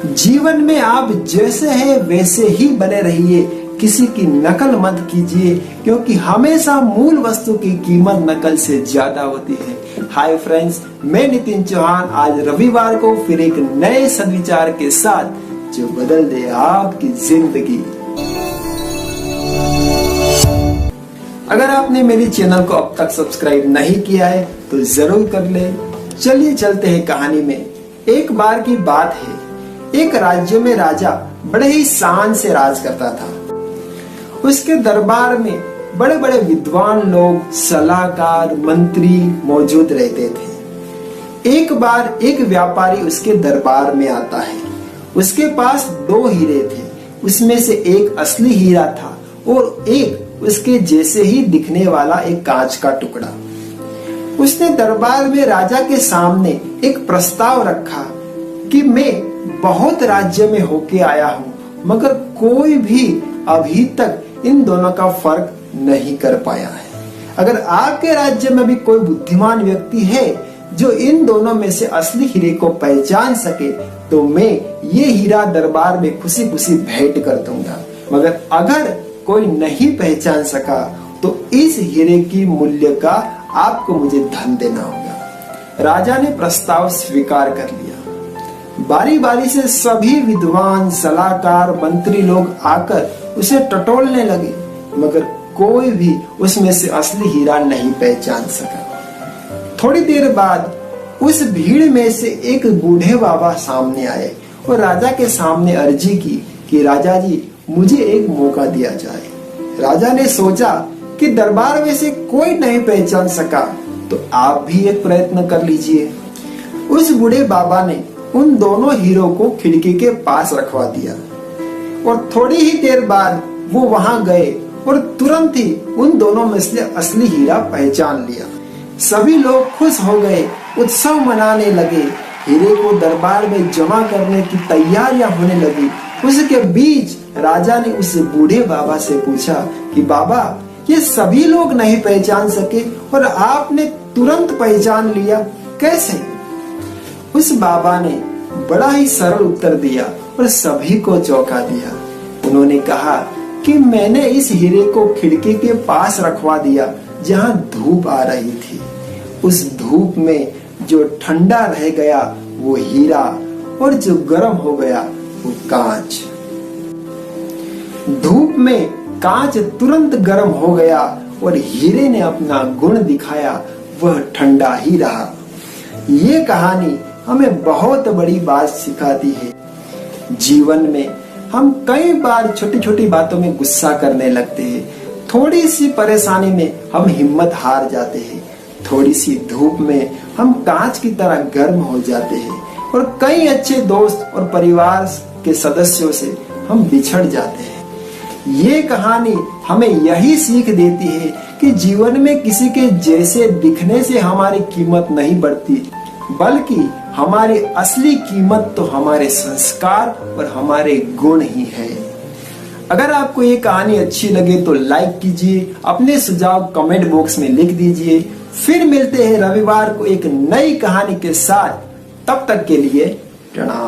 जीवन में आप जैसे हैं वैसे ही बने रहिए, किसी की नकल मत कीजिए, क्योंकि हमेशा मूल वस्तु की कीमत नकल से ज्यादा होती है। हाय फ्रेंड्स, मैं नितिन चौहान आज रविवार को फिर एक नए सद्विचार के साथ जो बदल दे आपकी जिंदगी। अगर आपने मेरे चैनल को अब तक सब्सक्राइब नहीं किया है तो जरूर कर ले। चलिए चलते हैं कहानी में। एक बार की बात है, एक राज्य में राजा बड़े ही शान से राज करता था। उसके दरबार में बड़े बड़े विद्वान लोग, सलाहकार, मंत्री मौजूद रहते थे। एक बार एक व्यापारी उसके दरबार में आता है। उसके पास 2 हीरे थे। उसमें से एक असली हीरा था और एक उसके जैसे ही दिखने वाला एक कांच का टुकड़ा। उसने दरबार में राजा के सामने एक प्रस्ताव रखा कि मैं बहुत राज्य में होके आया हूँ, मगर कोई भी अभी तक इन दोनों का फर्क नहीं कर पाया है। अगर आपके राज्य में भी कोई बुद्धिमान व्यक्ति है जो इन दोनों में से असली हीरे को पहचान सके तो मैं ये हीरा दरबार में खुशी खुशी भेंट कर दूंगा। मगर अगर कोई नहीं पहचान सका तो इस हीरे की मूल्य का आपको मुझे धन देना होगा। राजा ने प्रस्ताव स्वीकार कर लिया। बारी बारी से सभी विद्वान, सलाहकार, मंत्री लोग आकर उसे टटोलने लगे, मगर कोई भी उसमें से असली हीरा नहीं पहचान सका। थोड़ी देर बाद उस भीड़ में से एक बूढ़े बाबा सामने आए और राजा के सामने अर्जी की कि राजा जी, मुझे एक मौका दिया जाए। राजा ने सोचा कि दरबार में से कोई नहीं पहचान सका तो आप भी एक प्रयत्न कर लीजिए। उस बूढ़े बाबा ने उन दोनों हीरो को खिड़की के पास रखवा दिया और थोड़ी ही देर बाद वो वहां गए और तुरंत ही उन दोनों में से असली हीरा पहचान लिया। सभी लोग खुश हो गए, उत्सव मनाने लगे। हीरे को दरबार में जमा करने की तैयारियां होने लगी। उसके बीच राजा ने उस बूढ़े बाबा से पूछा कि बाबा, ये सभी लोग नहीं पहचान सके और आपने तुरंत पहचान लिया, कैसे? उस बाबा ने बड़ा ही सरल उत्तर दिया और सभी को चौंका दिया। उन्होंने कहा कि मैंने इस हीरे को खिड़की के पास रखवा दिया जहां धूप आ रही थी। उस धूप में जो ठंडा रह गया वो हीरा और जो गर्म हो गया वो कांच। धूप में कांच तुरंत गर्म हो गया और हीरे ने अपना गुण दिखाया, वह ठंडा ही रहा। ये कहानी हमें बहुत बड़ी बात सिखाती है। जीवन में हम कई बार छोटी छोटी बातों में गुस्सा करने लगते हैं। थोड़ी सी परेशानी में हम हिम्मत हार जाते हैं। थोड़ी सी धूप में हम कांच की तरह गर्म हो जाते हैं और कई अच्छे दोस्त और परिवार के सदस्यों से हम बिछड़ जाते हैं। ये कहानी हमें यही सीख देती है कि जीवन में किसी के जैसे दिखने से हमारी कीमत नहीं बढ़ती, बल्कि हमारी असली कीमत तो हमारे संस्कार और हमारे गुण ही है। अगर आपको ये कहानी अच्छी लगे तो लाइक कीजिए, अपने सुझाव कमेंट बॉक्स में लिख दीजिए। फिर मिलते हैं रविवार को एक नई कहानी के साथ। तब तक के लिए प्रणाम।